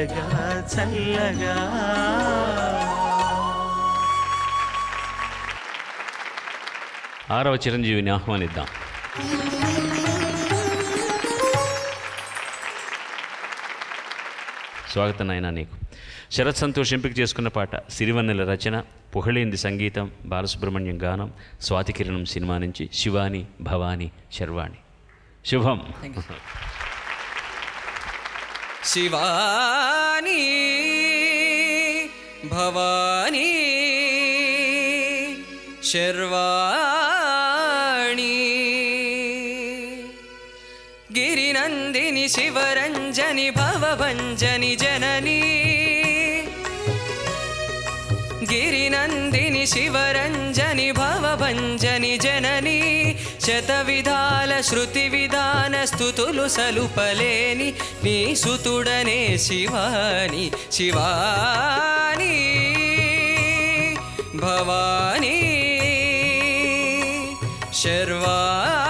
చల్లగా చల్లగా. ఆరవ చిరంజీవిని ఆహ్వానిద్దాం. స్వాగతం నాయనా నీకు. శరత్ సంతోష్ ఎంపిక చేసుకున్న పాట సిరివన్నెల రచన, పుహళేంది సంగీతం, బాలసుబ్రహ్మణ్యం గానం, స్వాతికిరణం సినిమా నుంచి శివాని భవాని శర్వాణి. శుభం. శివాని భవాని శర్వాణి గిరినందిని శివరంజని భవభంజని జనని గిరినందిని శివరంజని భవభంజని జనని శతవిధాల శృతి విధాన స్తుతులు సలుపలేని నీ సుతుడనే శివాని శివాని భవాని శర్వాణి.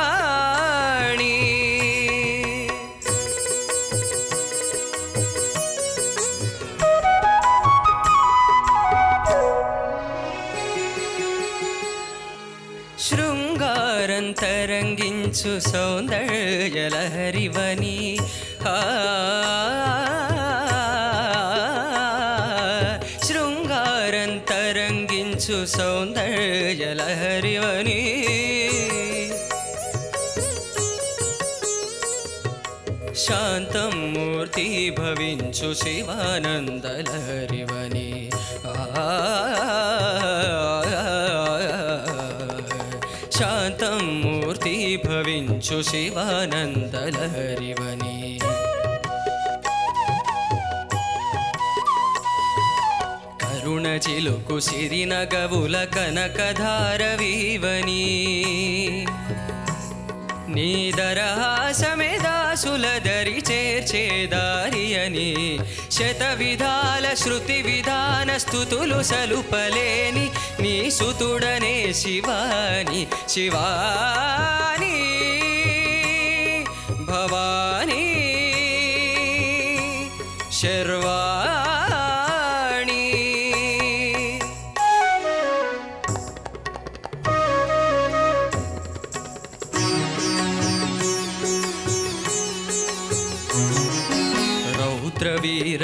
శృంగారం తరంగించు సౌందర్యలహరివని శృంగారం తరంగించు సౌందర్యలహరివని శాంతం మూర్తి భవించు శివానందలహరివని శాంతం మూర్తి భవించు శివానందలహరివని కరుణ చిలుకు సిరినగవుల కనకధారవీవని నీ దరహాసమే దాసుల దరి చేర్చేదారి అని శతవిధాల శృతి విధాన స్తుతులు సలుపలేని నీ సుతుడనే శివాని శివాని భవాని శర్వాణి. రౌద్రవీర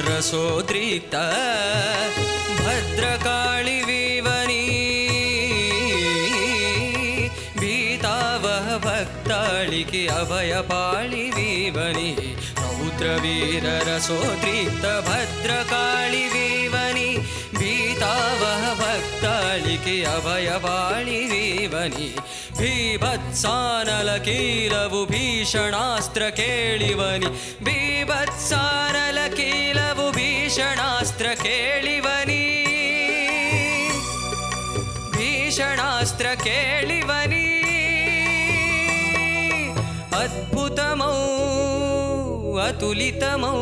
రసోద్రిక్త భద్రకాళి వీవని భీతావహ భక్తాళికి అభయపాళి వీవని రౌద్రవీర రసోద్రిక్త భద్రకాళి వీవని భీతావహ భక్తాళికి అభయపాళి వీవని భీభత్సానల కీలవు భీషణాస్త్ర కేళివని భీభత్సానల కీలవు భీషణాస్త్ర కేళివని భీషణాస్త్ర కేళివని అద్భుతమౌ అతులితమౌ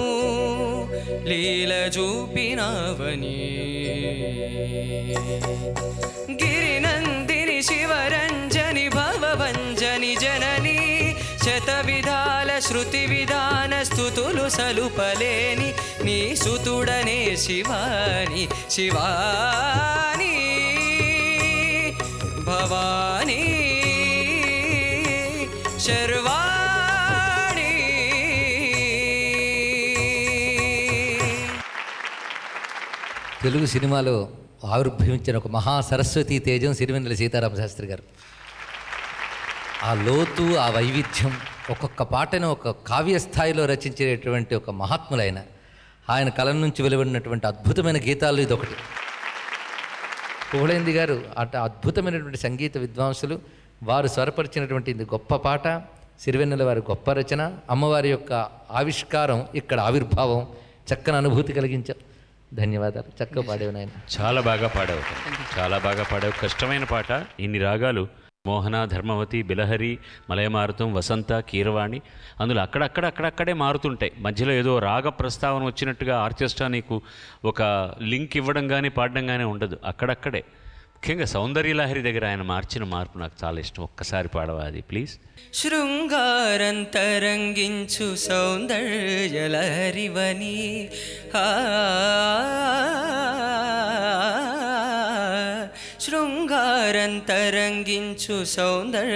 లీల చూపినవని గిరినందిని శివరంజని భవభంజని జనని శతవిధాల శృతి విధాన స్తుతులు సలుపలేని నీ సుతుడనే శివాని శివాని భవాని శర్వాణి. తెలుగు సినిమాలో ఆవిర్భవించిన ఒక మహా సరస్వతీ తేజం సిరివెన్నెల సీతారామ శాస్త్రి గారు. ఆ లోతు, ఆ వైవిధ్యం, ఒక్కొక్క పాటను ఒక కావ్య స్థాయిలో రచించేటువంటి ఒక మహాత్ములైన ఆయన కలం నుంచి వెలువడినటువంటి అద్భుతమైన గీతాలు ఇదొకటి. పుహళేంది గారు అట అద్భుతమైనటువంటి సంగీత విద్వాంసులు. వారు స్వరపరిచినటువంటి ఇది గొప్ప పాట, సిరివెన్నెల వారి గొప్ప రచన, అమ్మవారి యొక్క ఆవిష్కారం, ఇక్కడ ఆవిర్భావం, చక్కని అనుభూతి కలిగించాం. ధన్యవాదాలు. చక్కగా పాడేవు నాయన. చాలా బాగా పాడావు, చాలా బాగా పాడావు. కష్టమైన పాట. ఇన్ని రాగాలు: మోహన, ధర్మవతి, బిలహరి, మలయమారుతం, వసంత, కీరవాణి. అందులో అక్కడక్కడే మారుతుంటాయి. మధ్యలో ఏదో రాగ ప్రస్తావన వచ్చినట్టుగా ఆర్కెస్ట్రా నీకు ఒక లింక్ ఇవ్వడం కానీ పాడడం కానీ ఉండదు. అక్కడక్కడే ముఖ్యంగా సౌందర్యలహరి దగ్గర ఆయన మార్చిన మార్పు నాకు చాలా ఇష్టం. ఒక్కసారి పాడవా అది ప్లీజ్? శృంగారంతరంగించు సౌందర్యలహరివని శృంగారంతరంగించు సౌందర్యలహరివని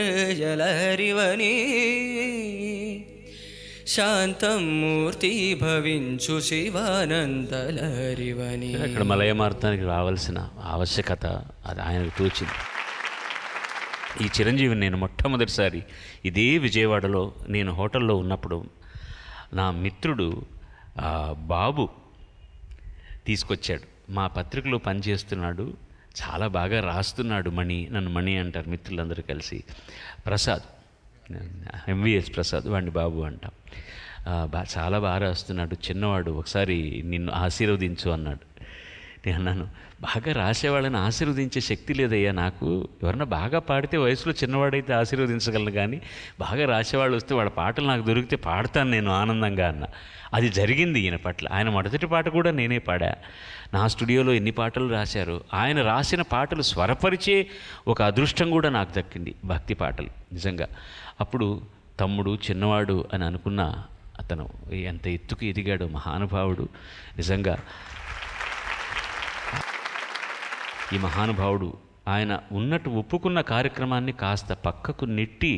శాంతమూర్తి భవించు శివానందలహరివని. ఇక్కడ మలయమార్తానికి రావాల్సిన ఆవశ్యకత అది ఆయనకు తోచింది. ఈ చిరంజీవిని నేను మొట్టమొదటిసారి ఇదే విజయవాడలో నేను హోటల్లో ఉన్నప్పుడు నా మిత్రుడు బాబు తీసుకొచ్చాడు. మా పత్రికలో పనిచేస్తున్నాడు, చాలా బాగా రాస్తున్నాడు. నన్ను మణి అంటారు మిత్రులందరూ కలిసి. ప్రసాద్, ఎంవిఎస్ ప్రసాద్, వాడిని బాబు అంటాం. చాలా బాగా రాస్తున్నాడు, చిన్నవాడు, ఒకసారి నిన్ను ఆశీర్వదించు అన్నాడు. నేను అన్నాను, బాగా రాసేవాళ్ళని ఆశీర్వదించే శక్తి లేదయ్యా నాకు. ఎవరన్నా బాగా పాడితే వయసులో చిన్నవాడైతే ఆశీర్వదించగలను, కానీ బాగా రాసేవాళ్ళు వస్తే వాళ్ళ పాటలు నాకు దొరికితే పాడతాను నేను ఆనందంగా అన్న. అది జరిగింది ఈయన పట్ల. ఆయన మొదటి పాట కూడా నేనే పాడా. నా స్టూడియోలో ఎన్ని పాటలు రాశారు. ఆయన రాసిన పాటలు స్వరపరిచే ఒక అదృష్టం కూడా నాకు దక్కింది, భక్తి పాటలు నిజంగా. అప్పుడు తమ్ముడు చిన్నవాడు అని అనుకున్న అతను ఎంత ఎత్తుకు ఎదిగాడు మహానుభావుడు. నిజంగా ఈ మహానుభావుడు ఆయన ఉన్నట్టు ఒప్పుకున్న కార్యక్రమాన్ని కాస్త పక్కకు నెట్టి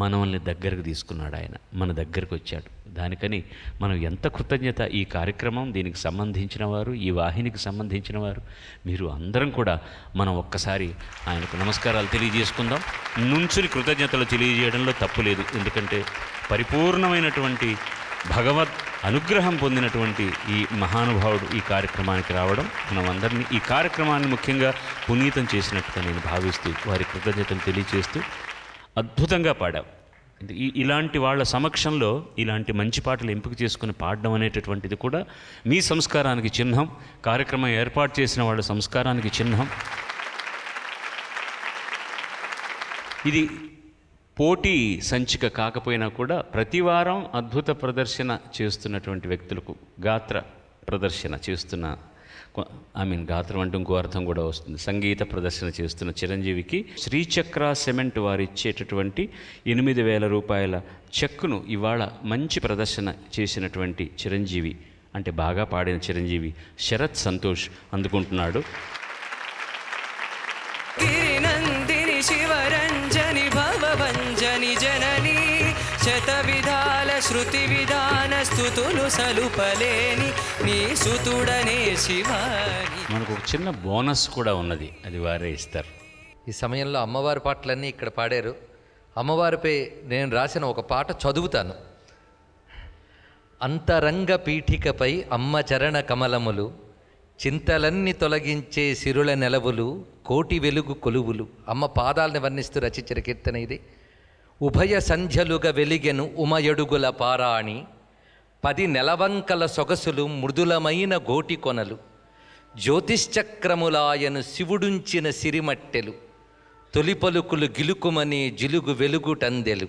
మనల్ని దగ్గరకు తీసుకున్నాడు. ఆయన మన దగ్గరకు వచ్చాడు. దానికని మనం ఎంత కృతజ్ఞత. ఈ కార్యక్రమం, దీనికి సంబంధించిన వారు, ఈ వాహినికి సంబంధించిన వారు, మీరు అందరం కూడా మనం ఒక్కసారి ఆయనకు నమస్కారాలు తెలియజేసుకుందాం. నుంచుని కృతజ్ఞతలు తెలియజేయడంలో తప్పు లేదు. ఎందుకంటే పరిపూర్ణమైనటువంటి భగవద్ అనుగ్రహం పొందినటువంటి ఈ మహానుభావుడు ఈ కార్యక్రమానికి రావడం మనం అందరినీ, ఈ కార్యక్రమాన్ని ముఖ్యంగా పునీతం చేసినట్టుగా నేను భావిస్తూ వారి కృతజ్ఞతలు తెలియజేస్తూ అద్భుతంగా పాడాం. ఇలాంటి వాళ్ళ సమక్షంలో ఇలాంటి మంచి పాటలు ఎంపిక చేసుకుని పాడడం అనేటటువంటిది కూడా మీ సంస్కారానికి చిహ్నం, కార్యక్రమం ఏర్పాటు చేసిన వాళ్ళ సంస్కారానికి చిహ్నం. ఇది పోటీ సంచిక కాకపోయినా కూడా ప్రతివారం అద్భుత ప్రదర్శన చేస్తున్నటువంటి వ్యక్తులకు, గాత్ర ప్రదర్శన చేస్తున్న, గాత్రం అంటూ ఇంకో అర్థం కూడా వస్తుంది, సంగీత ప్రదర్శన చేస్తున్న చిరంజీవికి శ్రీచక్ర సిమెంట్ వారు ఇచ్చేటటువంటి 8,000 రూపాయల చెక్కును ఇవాళ మంచి ప్రదర్శన చేసినటువంటి చిరంజీవి, అంటే బాగా పాడిన చిరంజీవి శరత్ సంతోష్ అందుకుంటున్నాడు. శివరంజని భవభంజని జనని శతవిధాల శృతి విధాన స్తుతులు సలుపలేని నీ సుతుడనే శివాని. మనకు ఒక చిన్న బోనస్ కూడా ఉన్నది, అది వారే ఇస్తారు. ఈ సమయంలో అమ్మవారి పాటలన్నీ ఇక్కడ పాడారు. అమ్మవారిపై నేను రాసిన ఒక పాట చదువుతాను. అంతరంగ పీఠికపై అమ్మ చరణ కమలములు, చింతలన్నీ తొలగించే సిరుల నెలవులు, కోటి వెలుగు కొలువులు. అమ్మ పాదాలని వర్ణిస్తూ రచించిన కీర్తన ఇది. ఉభయ సంధ్యలుగా వెలిగెను ఉమయడుగుల పారాణి, 10 నెలవంకల సొగసులు మృదులమైన గోటి కొనలు, జ్యోతిశ్చక్రములాయను శివుడుంచిన సిరిమట్టెలు, తొలి పలుకులు గిలుకుమనే జిలుగు వెలుగుటందెలు.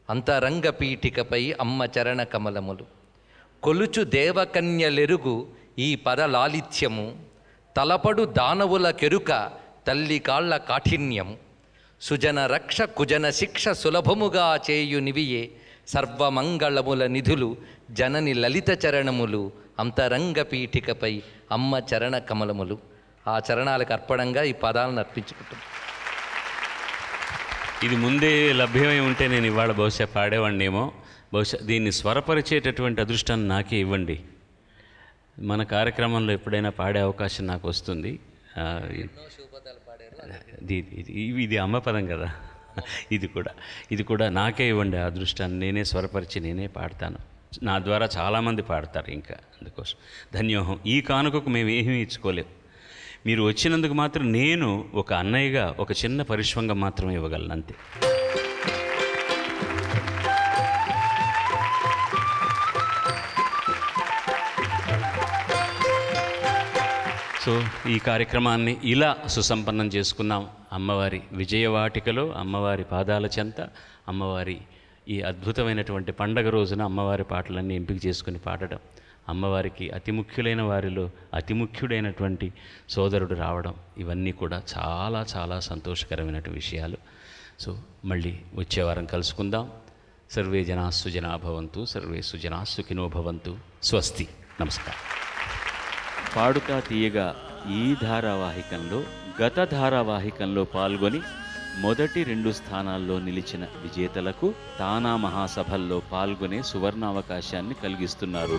అంతరంగ పీఠికపై అమ్మ చరణ కమలములు, కొలుచు దేవకన్యలెరుగు ఈ పదలాలిత్యము, తలపడు దానవుల కెరుక తల్లి కాళ్ల కాఠిన్యము, సుజన రక్ష కుజన శిక్ష సులభముగా చేయునివియే సర్వమంగళముల నిధులు జనని లలిత చరణములు, అంతరంగ పీఠికపై అమ్మ చరణ కమలములు. ఆ చరణాలకు అర్పణంగా ఈ పదాలను అర్పించుకుంటాం. ఇది ముందే లభ్యమై ఉంటే నేను ఇవాళ బహుశా పాడేవాడినేమో. బహుశా దీన్ని స్వరపరిచేటటువంటి అదృష్టాన్ని నాకే ఇవ్వండి. మన కార్యక్రమంలో ఎప్పుడైనా పాడే అవకాశం నాకు వస్తుంది. ఇది అమ్మ పదం కదా, ఇది కూడా నాకే ఇవ్వండి ఆ అదృష్టాన్ని. నేనే స్వరపరిచి నేనే పాడతాను. నా ద్వారా చాలామంది పాడతారు. ఇంకా అందుకోసం ధన్యోహం. ఈ కానుకకు మేము ఏమీ ఇచ్చుకోలేము. మీరు వచ్చినందుకు మాత్రం నేను ఒక అన్నయ్యగా ఒక చిన్న పరిశ్వంగం మాత్రమే ఇవ్వగలను, అంతే. సో ఈ కార్యక్రమాన్ని ఇలా సుసంపన్నం చేసుకున్నాం. అమ్మవారి విజయవాటికలో, అమ్మవారి పాదాల చెంత, అమ్మవారి ఈ అద్భుతమైనటువంటి పండగ రోజున అమ్మవారి పాటలన్నీ ఎంపిక చేసుకుని పాడడం అమ్మవారికి అతి ముఖ్యులైన వారిలో అతి ముఖ్యుడైనటువంటి సోదరుడు రావడం, ఇవన్నీ కూడా చాలా చాలా సంతోషకరమైన విషయాలు. సో మళ్ళీ వచ్చే వారం కలుసుకుందాం. సర్వే జనా సుజనా భవంతు, సర్వే సుజనా సుఖినో భవంతు. స్వస్తి. నమస్కారం. పాడుతా తీయగా ఈ ధారావాహికంలో గత ధారావాహికంలో పాల్గొని మొదటి 2 స్థానాల్లో నిలిచిన విజేతలకు తానా మహాసభల్లో పాల్గొనే సువర్ణావకాశాన్ని కలిగిస్తున్నారు.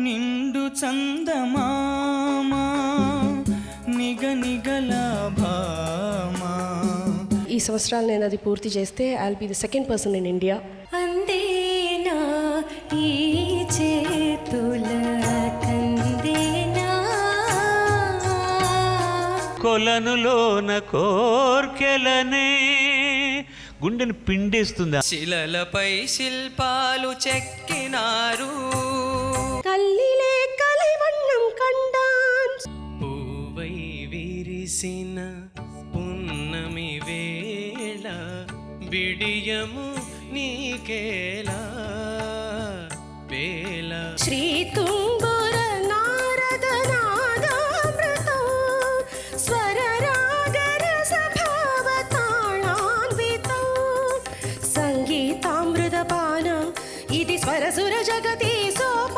నిండు చందమామా నిగనిగలాభామా. ఈ సంవత్సరాలు నేను అది పూర్తి చేస్తే I will be the second person in India. అందేనా ఈ చేతుల కందేనా కొలనులోన కోర్కెలనే గుండెను పిండేస్తుంది. శిలలపై శిల్పాలు చెక్కినారు, కల్లిలే కలైవన్నం కండాన్. పూవై విరిసిన పున్నమి వేళ బిడియము నీకేలా వేళ. శ్రీ తుంగుర నారద నాదామృతం స్వర రాగరస భావ తాళాన్వితం సంగీతామృత పానం ఇది స్వరసుర జగతి సోప